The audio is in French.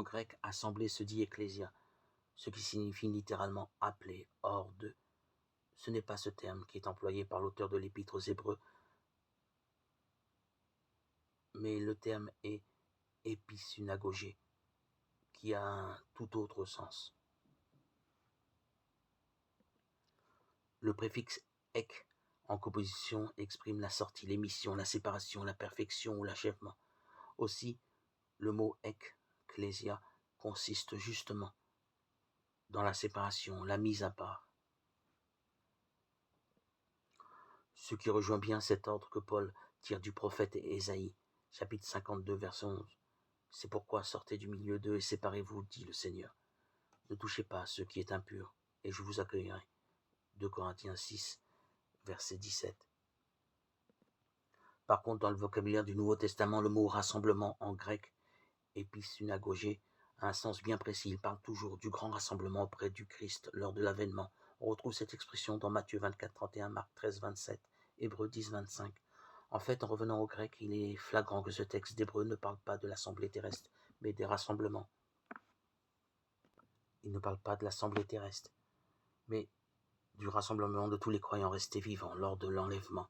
En grec, assemblée se dit ecclésia, ce qui signifie littéralement appelé, hors de. Ce n'est pas ce terme qui est employé par l'auteur de l'Épître aux Hébreux, mais le terme est épisynagogé, qui a un tout autre sens. Le préfixe ek en composition exprime la sortie, l'émission, la séparation, la perfection ou l'achèvement. Aussi, le mot ecclésia consiste justement dans la séparation, la mise à part. Ce qui rejoint bien cet ordre que Paul tire du prophète Ésaïe, chapitre 52, verset 11. C'est pourquoi sortez du milieu d'eux et séparez-vous, dit le Seigneur. Ne touchez pas à ce qui est impur, et je vous accueillerai. 2 Corinthiens 6, verset 17. Par contre, dans le vocabulaire du Nouveau Testament, le mot rassemblement en grec, épisynagogé, a un sens bien précis. Il parle toujours du grand rassemblement auprès du Christ lors de l'avènement. On retrouve cette expression dans Matthieu 24, 31, Marc 13, 27, Hébreux 10, 25. En fait, en revenant au grec, il est flagrant que ce texte d'Hébreux ne parle pas de l'assemblée terrestre, mais des rassemblements. Il ne parle pas de l'assemblée terrestre, mais du rassemblement de tous les croyants restés vivants lors de l'enlèvement.